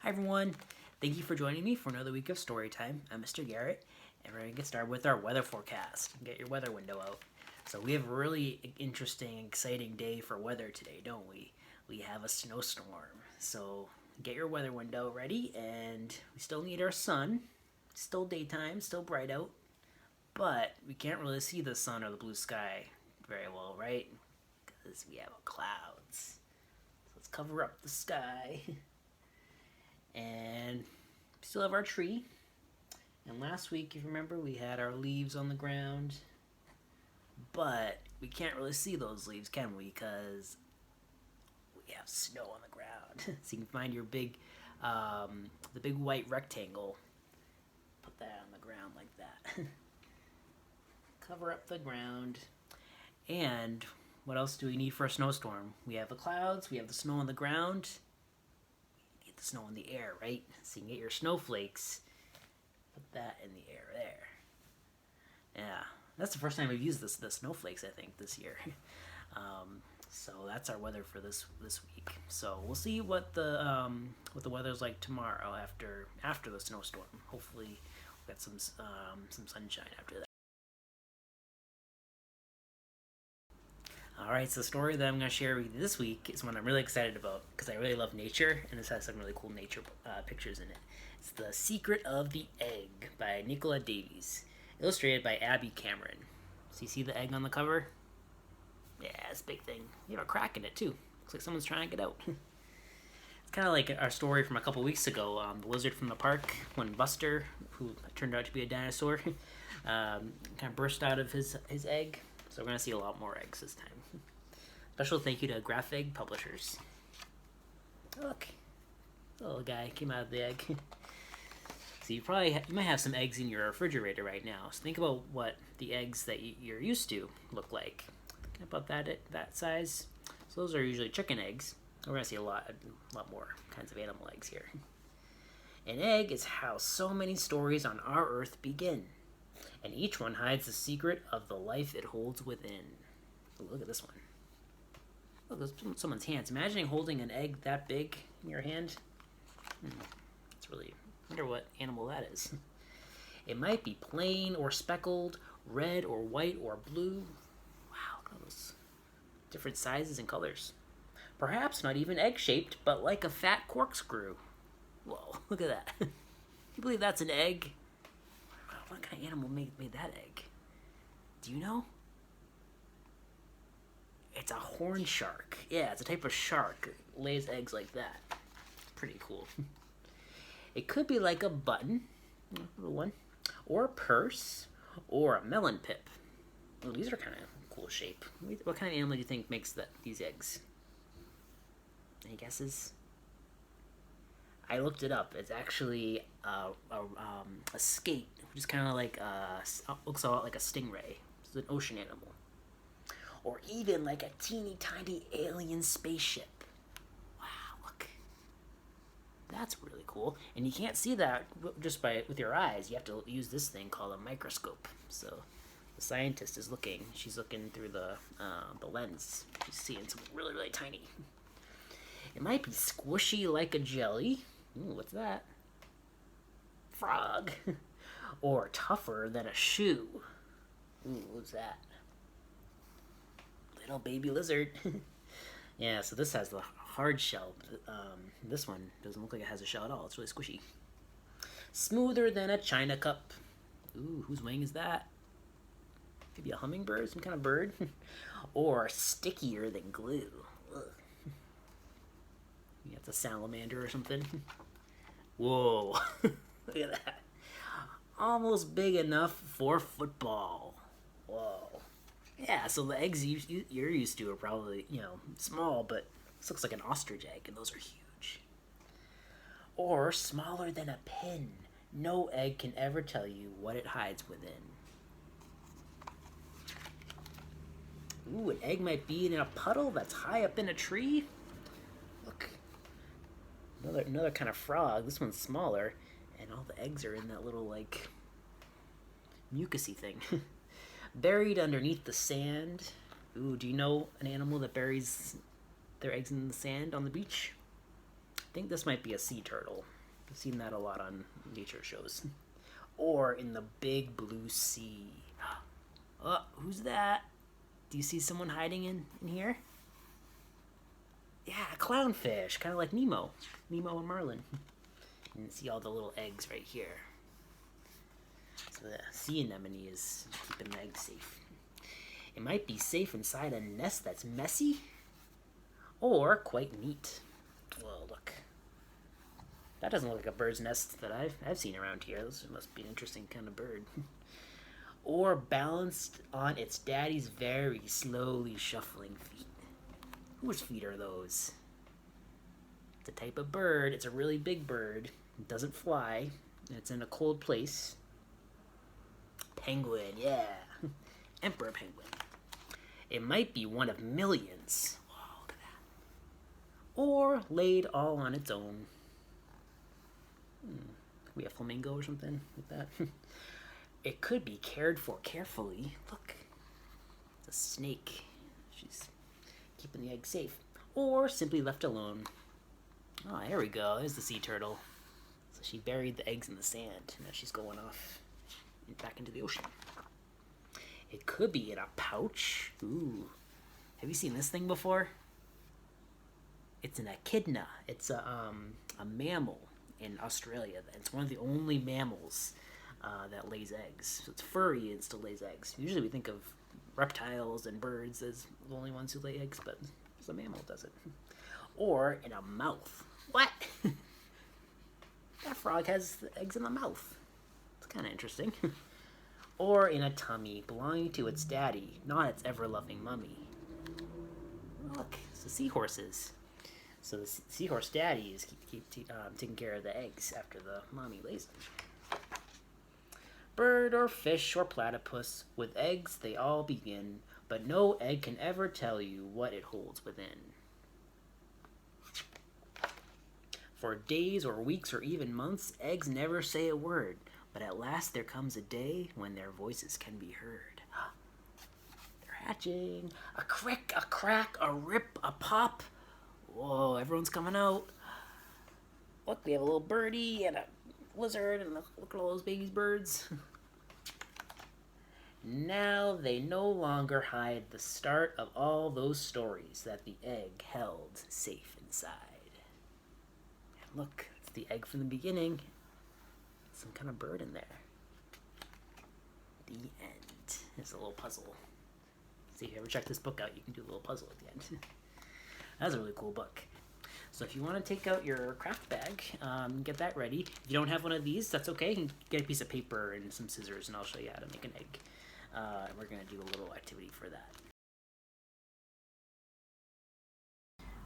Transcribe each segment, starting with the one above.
Hi everyone, thank you for joining me for another week of story time. I'm Mr. Garrett, and we're going to get started with our weather forecast. Get your weather window out. So we have a really interesting, exciting day for weather today, don't we? We have a snowstorm. So get your weather window ready, and we still need our sun. It's still daytime, still bright out, but we can't really see the sun or the blue sky very well, right? Because we have clouds. So let's cover up the sky. And we still have our tree. And last week, if you remember, we had our leaves on the ground. But we can't really see those leaves, can we? Because we have snow on the ground. So you can find your the big white rectangle. Put that on the ground like that. Cover up the ground. And what else do we need for a snowstorm? We have the clouds, we have the snow on the ground. The snow in the air, right? So you can get your snowflakes, put that in the air there. Yeah, that's the first time we've used the snowflakes, I think, this year. So that's our weather for this week. So we'll see what the weather's like tomorrow after the snowstorm. Hopefully we'll get some sunshine after that. Alright, so the story that I'm going to share with you this week is one I'm really excited about because I really love nature, and this has some really cool nature pictures in it. It's The Secret of the Egg by Nicola Davies, illustrated by Abby Cameron. So you see the egg on the cover? Yeah, it's a big thing. You have a crack in it too. Looks like someone's trying to get out. It's kind of like our story from a couple weeks ago, the lizard from the park, when Buster, who turned out to be a dinosaur, kind of burst out of his egg. So we're going to see a lot more eggs this time. Special thank you to Graffeg publishers. Look, the little guy came out of the egg. So you might have some eggs in your refrigerator right now. So think about what the eggs that you're used to look like. Think about that size. So those are usually chicken eggs. We're going to see a lot more kinds of animal eggs here. An egg is how so many stories on our Earth begin, and each one hides the secret of the life it holds within. Ooh, look at this one. Look, there's someone's hands. Imagine holding an egg that big in your hand. It's really, I wonder what animal that is. It might be plain or speckled, red or white or blue. Wow, look at those different sizes and colors. Perhaps not even egg-shaped, but like a fat corkscrew. Whoa, look at that. Can you believe that's an egg? What kind of animal made that egg? Do you know? It's a horn shark. Yeah, it's a type of shark. It lays eggs like that. Pretty cool. It could be like a button, a little one, or a purse, or a melon pip. Oh, these are kind of cool shape. What kind of animal do you think makes these eggs? Any guesses? I looked it up. It's actually a skate, which is kind of like looks a lot like a stingray. It's an ocean animal. Or even like a teeny tiny alien spaceship. Wow, look. That's really cool. And you can't see that just with your eyes. You have to use this thing called a microscope. So the scientist is looking. She's looking through the lens. She's seeing something really, really tiny. It might be squishy like a jelly. Ooh, what's that? Frog. Or tougher than a shoe. Ooh, what's that? Little baby lizard. Yeah, so this has the hard shell. This one doesn't look like it has a shell at all. It's really squishy. Smoother than a china cup. Ooh, whose wing is that? Could be a hummingbird, some kind of bird. Or stickier than glue. Ugh. Yeah, it's a salamander or something. Whoa. Look at that. Almost big enough for football. Whoa. Yeah, so the eggs you're used to are probably, small, but this looks like an ostrich egg, and those are huge. Or smaller than a pin. No egg can ever tell you what it hides within. Ooh, an egg might be in a puddle that's high up in a tree. Look. Another kind of frog. This one's smaller, and all the eggs are in that little, mucusy thing. Buried underneath the sand. Ooh, do you know an animal that buries their eggs in the sand on the beach? think this might be a sea turtle. I've seen that a lot on nature shows. Or in the big blue sea. Oh, who's that? Do you see someone hiding in here? Yeah, a clownfish, kind of like Nemo. Nemo and Marlin. You can see all the little eggs right here. So the sea anemone is keeping the eggs safe. It might be safe inside a nest that's messy or quite neat. Whoa, look. That doesn't look like a bird's nest that I've seen around here. This must be an interesting kind of bird. Or balanced on its daddy's very slowly shuffling feet. Whose feet are those? It's a type of bird. It's a really big bird. It doesn't fly. It's in a cold place. Penguin, yeah. Emperor penguin. It might be one of millions. Whoa, look at that. Or laid all on its own. Could be a flamingo or something like that. It could be cared for carefully. Look, it's a snake. She's keeping the egg safe. Or simply left alone. Oh, there we go. There's the sea turtle. So she buried the eggs in the sand. Now she's going off back into the ocean. It could be in a pouch. Ooh. Have you seen this thing before? It's an echidna. It's a mammal in Australia. It's one of the only mammals that lays eggs. So it's furry and still lays eggs. Usually we think of reptiles and birds as the only ones who lay eggs, but it's a mammal that does it. Or in a mouth. What? That frog has the eggs in the mouth. It's kind of interesting. Or in a tummy belonging to its daddy, not its ever-loving mummy. Look, it's the seahorses. So the seahorse daddy is taking care of the eggs after the mommy lays them. Bird or fish or platypus, with eggs they all begin, but no egg can ever tell you what it holds within. For days or weeks or even months, eggs never say a word, but at last there comes a day when their voices can be heard. They're hatching. A crick, a crack, a rip, a pop. Whoa, everyone's coming out. Look, we have a little birdie and a lizard, and look at all those baby birds. Now they no longer hide the start of all those stories that the egg held safe inside. And look, it's the egg from the beginning. Some kind of bird in there. The end. It's a little puzzle. See, if you ever check this book out, you can do a little puzzle at the end. That's a really cool book. So if you want to take out your craft bag, get that ready. If you don't have one of these, that's okay. You can get a piece of paper and some scissors, and I'll show you how to make an egg. And we're going to do a little activity for that.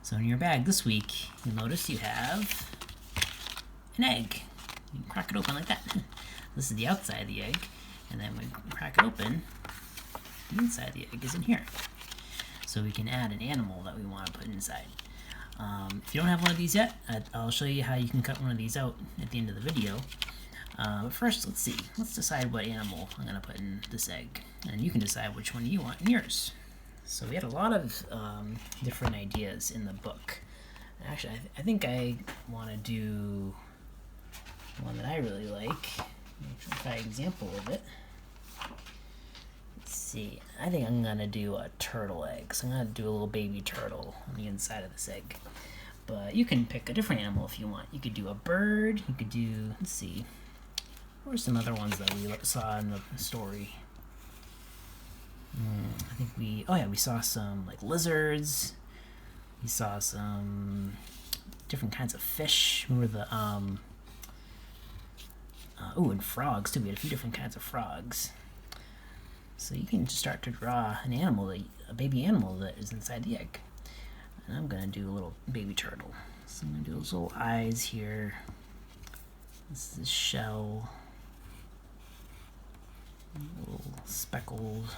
So in your bag this week, you'll notice you have an egg. You can crack it open like that. This is the outside of the egg, and then when we crack it open, the inside of the egg is in here. So we can add an animal that we want to put inside. If you don't have one of these yet, I'll show you how you can cut one of these out at the end of the video. But first, let's see. Let's decide what animal I'm going to put in this egg. And you can decide which one you want in yours. So we had a lot of different ideas in the book. Actually, I think I want to do one that I really like. Try an example of it. Let's see. I think I'm going to do a turtle egg. So I'm going to do a little baby turtle on the inside of this egg. But you can pick a different animal if you want. You could do a bird. You could do, let's see. What are some other ones that we saw in the story? I think we saw some like lizards. We saw some different kinds of fish. Remember the and frogs too. We had a few different kinds of frogs. So you can just start to draw an animal, a baby animal that is inside the egg. And I'm gonna do a little baby turtle. So I'm gonna do those little eyes here. This is the shell. A little speckled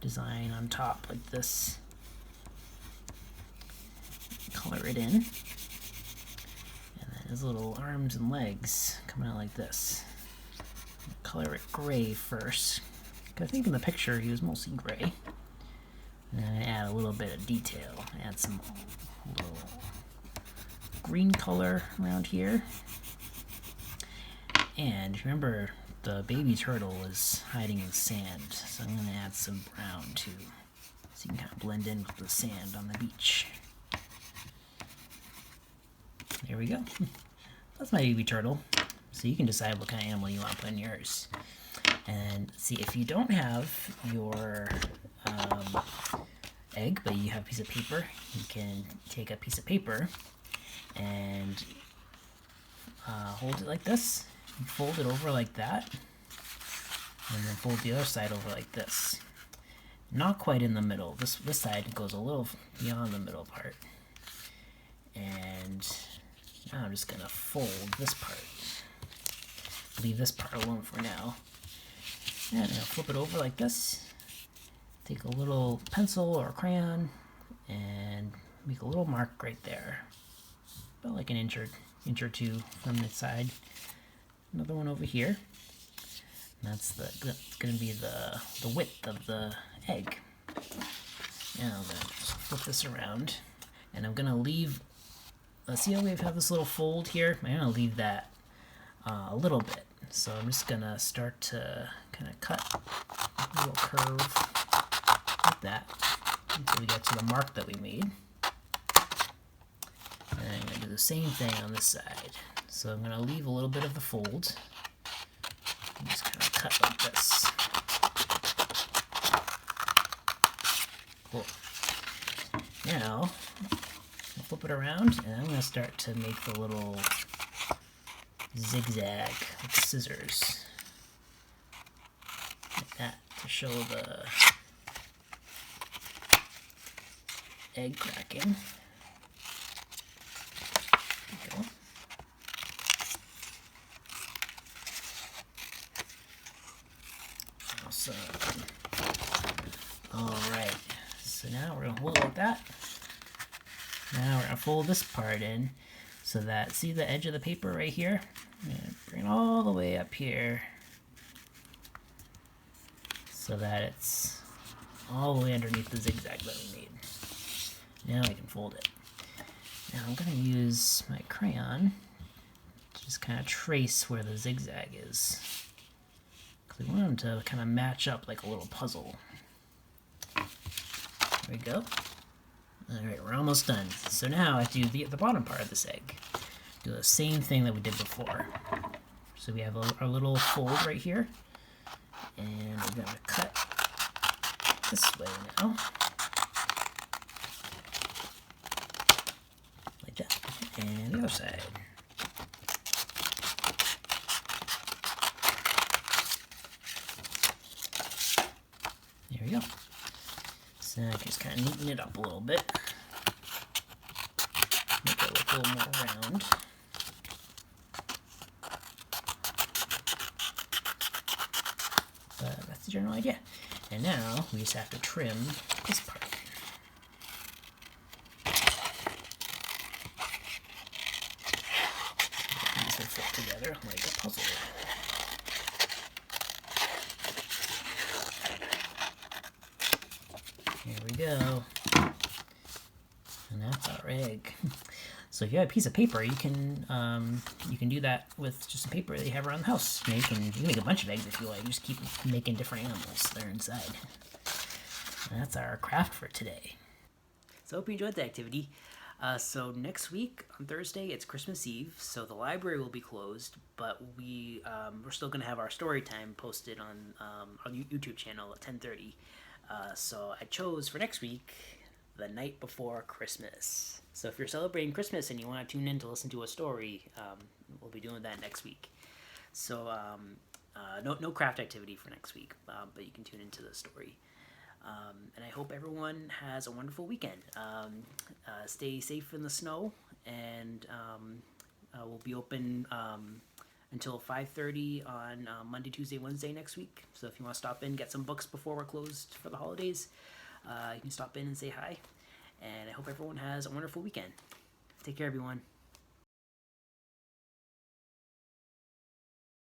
design on top like this. Color it in. And then his little arms and legs coming out like this. Color it gray first. I think in the picture he was mostly gray. And then add a little bit of detail. Add some little green color around here. And remember, the baby turtle is hiding in sand, so I'm going to add some brown too, so you can kind of blend in with the sand on the beach. There we go. That's my baby turtle. So you can decide what kind of animal you want to put in yours. And see, if you don't have your egg, but you have a piece of paper, you can take a piece of paper and hold it like this. Fold it over like that, and then fold the other side over like this. Not quite in the middle. This side goes a little beyond the middle part. And now I'm just gonna fold this part. Leave this part alone for now. And I'll flip it over like this. Take a little pencil or crayon and make a little mark right there, about like an inch or two from the side. Another one over here. And that's going to be the width of the egg. Now I'm going to just flip this around, and I'm going to leave. See how we have this little fold here? I'm going to leave that a little bit. So I'm just going to start to kind of cut a little curve like that until we get to the mark that we made. And I'm going to do the same thing on this side. So I'm going to leave a little bit of the fold and just kind of cut like this. Cool. Now, I'll flip it around, and I'm going to start to make the little zigzag with scissors. Like that, to show the egg cracking. There we go. Awesome. Alright, so now we're going to hold it like that. Now we're going to fold this part in so that, see the edge of the paper right here? I'm going to bring it all the way up here so that it's all the way underneath the zigzag that we made. Now I can fold it. Now I'm going to use my crayon to just kind of trace where the zigzag is, because we want them to kind of match up like a little puzzle. There we go. Alright, we're almost done. So now I do the bottom part of this egg. Do the same thing that we did before. So we have our little fold right here, and we're going to cut this way now. Like that. And the other side. There we go. So now I can just kind of neaten it up a little bit. Make it look a little more round. But that's the general idea. And now we just have to trim this part. These will fit together like a puzzle. Here we go. And that's our egg. So if you have a piece of paper, you can do that with just some paper that you have around the house. You can make a bunch of eggs if you like. Just keep making different animals that are inside. And that's our craft for today. So I hope you enjoyed the activity. So next week on Thursday, it's Christmas Eve, so the library will be closed, but we're still going to have our story time posted on our YouTube channel at 10:30. So I chose for next week the night before Christmas. So if you're celebrating Christmas and you want to tune in to listen to a story, we'll be doing that next week. So no craft activity for next week, but you can tune into the story. And I hope everyone has a wonderful weekend. Stay safe in the snow, and we'll be open until 5:30 on Monday, Tuesday, Wednesday next week. So if you want to stop in, get some books before we're closed for the holidays, you can stop in and say hi. And I hope everyone has a wonderful weekend. Take care, everyone.